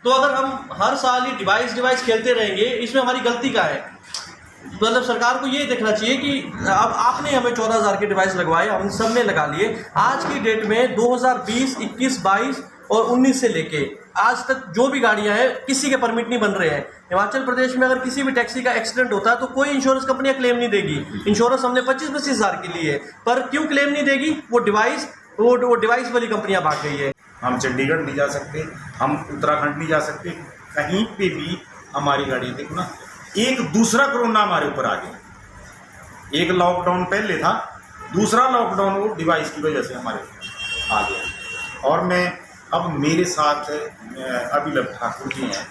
तो अगर हम हर साल ये डिवाइस खेलते रहेंगे, इसमें हमारी गलती क्या है? मतलब सरकार को ये देखना चाहिए कि अब आपने हमें 14,000 के डिवाइस लगवाए, हम सब ने लगा लिए। आज की डेट में 2020, 21, 22 और 19 से लेके आज तक जो भी गाड़ियां हैं, किसी के परमिट नहीं बन रहे हैं। हिमाचल प्रदेश में अगर किसी भी टैक्सी का एक्सीडेंट होता है तो कोई इंश्योरेंस कंपनियां क्लेम नहीं देगी। इंश्योरेंस हमने 25-25 हज़ार की ली है, पर क्यों क्लेम नहीं देगी? वो डिवाइस वाली कंपनियां भाग गई है। हम चंडीगढ़ नहीं जा सकते, हम उत्तराखंड नहीं जा सकते, कहीं पे भी हमारी गाड़ी देखो ना। एक दूसरा कोरोना हमारे ऊपर आ गया। एक लॉकडाउन पहले था, दूसरा लॉकडाउन वो डिवाइस की वजह से हमारे आ गया। और मैं अब मेरे साथ अभिलभ ठाकुर जी हैं,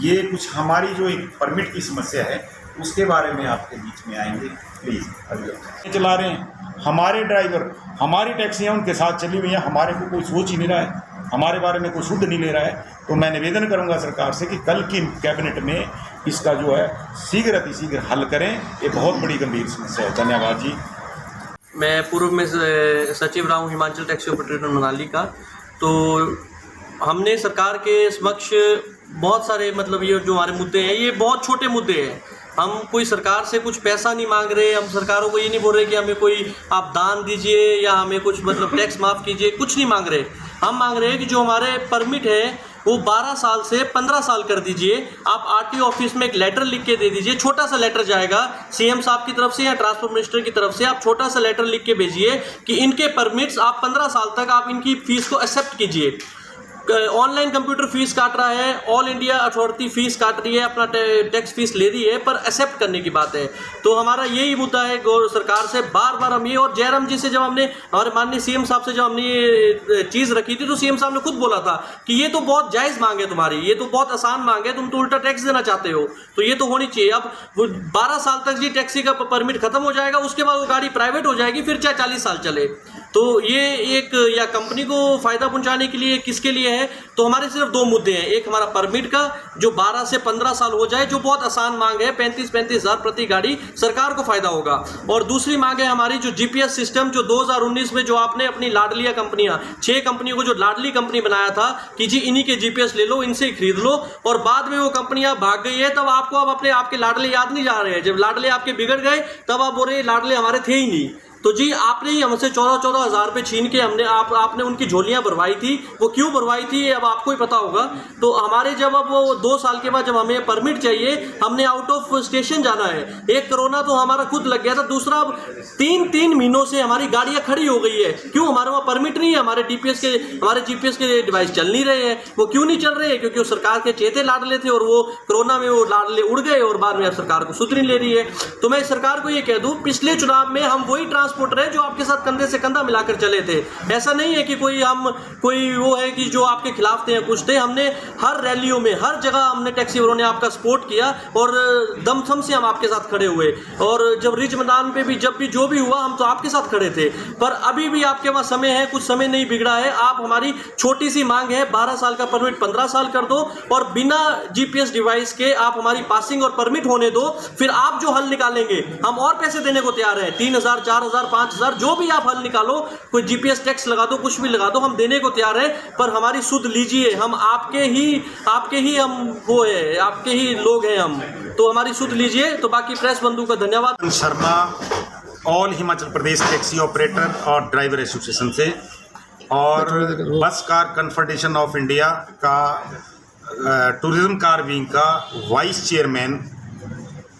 ये कुछ हमारी जो एक परमिट की समस्या है उसके बारे में आपके बीच में आएंगे। प्लीज़ अभिलभ चला रहे हैं, हमारे ड्राइवर हमारी टैक्सियाँ उनके साथ चली हुई हैं, हमारे को कोई सोच ही नहीं रहा है, हमारे बारे में कोई शुद्ध नहीं ले रहा है। तो मैं निवेदन करूंगा सरकार से कि कल की कैबिनेट में इसका जो है शीघ्र अतिशीघ्र हल करें। ये बहुत बड़ी गंभीर समस्या है। धन्यवाद जी। मैं पूर्व में सचिव रहा हूँ हिमाचल टैक्सी ऑपरेटर मनाली का। तो हमने सरकार के समक्ष बहुत सारे मतलब ये जो हमारे मुद्दे हैं, ये बहुत छोटे मुद्दे हैं। हम कोई सरकार से कुछ पैसा नहीं मांग रहे, हम सरकारों को ये नहीं बोल रहे कि हमें कोई आप दान दीजिए या हमें कुछ मतलब टैक्स माफ़ कीजिए, कुछ नहीं मांग रहे। हम मांग रहे हैं कि जो हमारे परमिट है वो 12 साल से 15 साल कर दीजिए। आप आरटीओ ऑफिस में एक लेटर लिख के दे दीजिए, छोटा सा लेटर जाएगा सीएम साहब की तरफ से या ट्रांसपोर्ट मिनिस्टर की तरफ से। आप छोटा सा लेटर लिख के भेजिए कि इनके परमिट्स आप 15 साल तक आप इनकी फीस को एक्सेप्ट कीजिए। ऑनलाइन कंप्यूटर फीस काट रहा है, ऑल इंडिया अथॉरिटी फीस काट रही है, अपना टैक्स फीस ले रही है, पर एक्सेप्ट करने की बात है। तो हमारा यही मुद्दा है सरकार से बार बार हम ये, और जयराम जी से जब हमने हमारे माननीय सीएम साहब से जब हमने ये चीज़ रखी थी तो सीएम साहब ने खुद बोला था कि ये तो बहुत जायज़ मांग है तुम्हारी, ये तो बहुत आसान मांग है, तुम तो उल्टा टैक्स देना चाहते हो, तो ये तो होनी चाहिए। अब 12 साल तक जी टैक्सी का परमिट खत्म हो जाएगा, उसके बाद वो गाड़ी प्राइवेट हो जाएगी, फिर चाहे 40 साल चले। तो ये एक या कंपनी को फ़ायदा पहुंचाने के लिए, किसके लिए है? तो हमारे सिर्फ दो मुद्दे हैं। एक हमारा परमिट का जो 12 से 15 साल हो जाए, जो बहुत आसान मांग है, 35-35 हज़ार प्रति गाड़ी, सरकार को फ़ायदा होगा। और दूसरी मांग है हमारी जो जीपीएस सिस्टम, जो 2019 में जो आपने अपनी लाडलिया कंपनियां 6 कंपनियों को जो लाडली कंपनी बनाया था कि जी इन्हीं के जीपीएस ले लो, इनसे ही खरीद लो, और बाद में वो कंपनियां भाग गई है, तब आपको अब आपके लाडले याद नहीं जा रहे हैं। जब लाडले आपके बिगड़ गए तब आप बोल रहे लाडले हमारे थे ही नहीं। तो जी आपने ही हमसे 14-14 हज़ार रुपये छीन के आपने उनकी झोलियां भरवाई थी। वो क्यों भरवाई थी अब आपको ही पता होगा। तो हमारे जब अब वो 2 साल के बाद जब हमें परमिट चाहिए, हमने आउट ऑफ स्टेशन जाना है। एक कोरोना तो हमारा खुद लग गया था, दूसरा अब 3 महीनों से हमारी गाड़ियां खड़ी हो गई है। क्यों? हमारे वहाँ परमिट नहीं है, हमारे जीपीएस के डिवाइस चल नहीं रहे हैं। वो क्यों नहीं चल रहे हैं? क्योंकि वो सरकार के चेते लाडले थे और वो कोरोना में वो लाडले उड़ गए और बाद में अब सरकार को सुध नहीं ले रही है। तो मैं सरकार को ये कह दूँ, पिछले चुनाव में हम वही ट्रांसपोर्टर है जो आपके साथ कंधे से कंधा मिलाकर चले थे। ऐसा नहीं है कि कोई वो है कि जो आपके खिलाफ थे या कुछ थे। हमने हर रैलियों में, हर जगह हमने टैक्सी वालों ने आपका सपोर्ट किया और दमखम से हम आपके साथ खड़े हुए। और जब रिज मैदान पे भी जब भी जो भी हुआ, हम तो आपके साथ खड़े थे। पर अभी भी आपके पास समय है, कुछ समय नहीं बिगड़ा है। आप हमारी छोटी सी मांग है, 12 साल का परमिट 15 साल कर दो और बिना जीपीएस डिवाइस के आप हमारी पासिंग और परमिट होने दो। फिर आप जो हल निकालेंगे, हम और पैसे देने को तैयार हैं, 3,000, 4,000, 5,000, जो भी आप हल निकालो, कोई जीपीएस टैक्स लगा दो, कुछ भी लगा दो, हम देने को तैयार है। पर हमारी सुध लीजिए, हम आपके ही हम वो है, आपके ही लोग हैं हम, तो हमारी सुध लीजिए। तो बाकी प्रेस बंधु का धन्यवाद। Sharma, all Himachal Pradesh taxi operator और ड्राइवर एसोसिएशन से, और bus car confederation of India का टूरिज्म कार विंग का वाइस चेयरमैन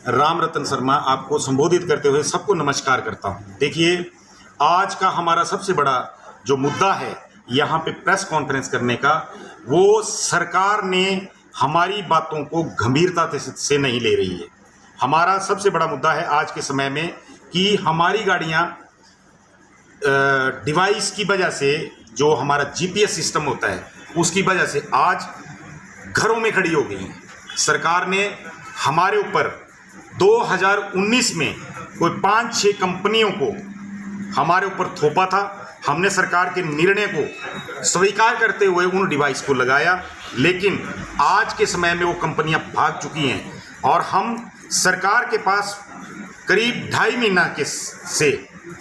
राम रतन शर्मा आपको संबोधित करते हुए सबको नमस्कार करता हूं। देखिए, आज का हमारा सबसे बड़ा जो मुद्दा है यहाँ पे प्रेस कॉन्फ्रेंस करने का, वो सरकार ने हमारी बातों को गंभीरता से नहीं ले रही है। हमारा सबसे बड़ा मुद्दा है आज के समय में कि हमारी गाड़ियाँ डिवाइस की वजह से, जो हमारा जीपीएस सिस्टम होता है उसकी वजह से आज घरों में खड़ी हो गई हैं। सरकार ने हमारे ऊपर 2019 में कोई 5-6 कंपनियों को हमारे ऊपर थोपा था। हमने सरकार के निर्णय को स्वीकार करते हुए उन डिवाइस को लगाया, लेकिन आज के समय में वो कंपनियां भाग चुकी हैं और हम सरकार के पास करीब 2.5 महीना से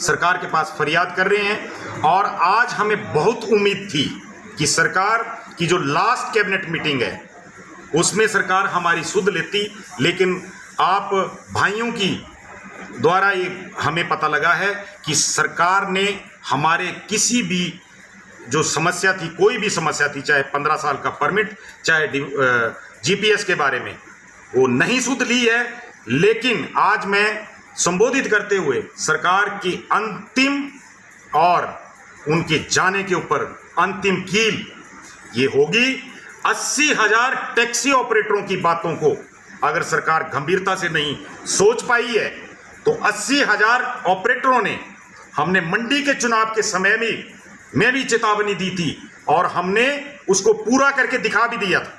सरकार के पास फरियाद कर रहे हैं। और आज हमें बहुत उम्मीद थी कि सरकार की जो लास्ट कैबिनेट मीटिंग है उसमें सरकार हमारी सुध लेती, लेकिन आप भाइयों की द्वारा ये हमें पता लगा है कि सरकार ने हमारे किसी भी जो समस्या थी, कोई भी समस्या थी, चाहे 15 साल का परमिट, चाहे जीपीएस के बारे में, वो नहीं सुध ली है। लेकिन आज मैं संबोधित करते हुए सरकार की अंतिम और उनके जाने के ऊपर अंतिम कील ये होगी, 80,000 टैक्सी ऑपरेटरों की बातों को अगर सरकार गंभीरता से नहीं सोच पाई है तो 80,000 ऑपरेटरों ने, हमने मंडी के चुनाव के समय में भी चेतावनी दी थी और हमने उसको पूरा करके दिखा भी दिया था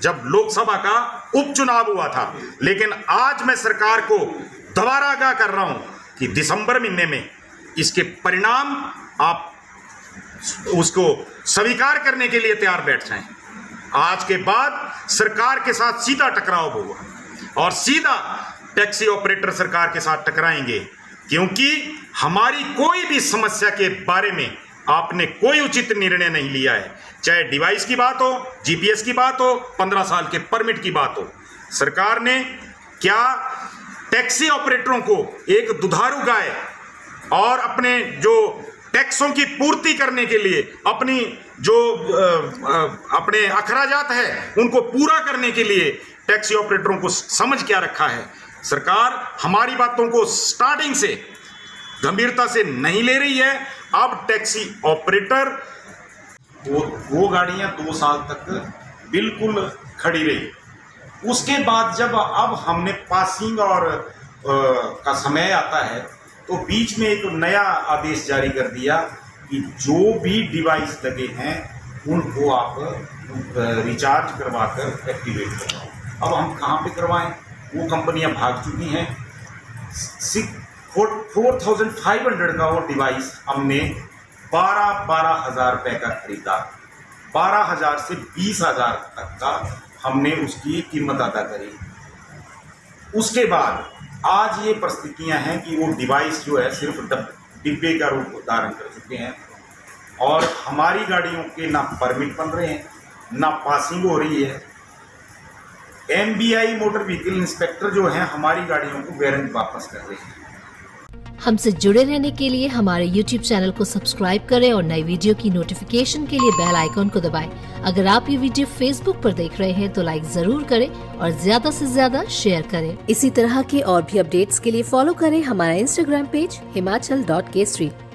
जब लोकसभा का उपचुनाव हुआ था। लेकिन आज मैं सरकार को दोबारा आगाह कर रहा हूं कि दिसंबर महीने में इसके परिणाम आप उसको स्वीकार करने के लिए तैयार बैठ जाएं। आज के बाद सरकार के साथ सीधा टकराव होगा और सीधा टैक्सी ऑपरेटर सरकार के साथ टकराएंगे, क्योंकि हमारी कोई भी समस्या के बारे में आपने कोई उचित निर्णय नहीं लिया है। चाहे डिवाइस की बात हो, जीपीएस की बात हो, 15 साल के परमिट की बात हो, सरकार ने क्या टैक्सी ऑपरेटरों को एक दुधारू गाय और अपने जो टैक्सों की पूर्ति करने के लिए अपनी जो अपने अखराजात है उनको पूरा करने के लिए टैक्सी ऑपरेटरों को समझ क्या रखा है। सरकार हमारी बातों को स्टार्टिंग से गंभीरता से नहीं ले रही है। अब टैक्सी ऑपरेटर वो गाड़ियां 2 साल तक बिल्कुल खड़ी रही। उसके बाद जब अब हमने पासिंग और का समय आता है तो बीच में एक नया आदेश जारी कर दिया कि जो भी डिवाइस लगे हैं उनको आप रिचार्ज करवा कर एक्टिवेट करवाओ। अब हम कहाँ पे करवाएं? वो कंपनियां भाग चुकी हैं। 4,500 का वो डिवाइस हमने 12,000 रुपये का खरीदा। 12,000 से 20,000 तक का हमने उसकी कीमत अदा करी। उसके बाद आज ये परिस्थितियां हैं कि वो डिवाइस जो है सिर्फ डिब्बे का रूप धारण कर चुके हैं और हमारी गाड़ियों के ना परमिट बन रहे हैं, ना पासिंग हो रही है। MBI मोटर व्हीकल इंस्पेक्टर जो हैं हमारी गाड़ियों को वारंट वापस कर रहे हैं। हमसे जुड़े रहने के लिए हमारे YouTube चैनल को सब्सक्राइब करें और नई वीडियो की नोटिफिकेशन के लिए बेल आइकॉन को दबाएं। अगर आप ये वीडियो Facebook पर देख रहे हैं तो लाइक जरूर करें और ज्यादा से ज्यादा शेयर करें। इसी तरह के और भी अपडेट्स के लिए फॉलो करें हमारा Instagram पेज himachal.k3।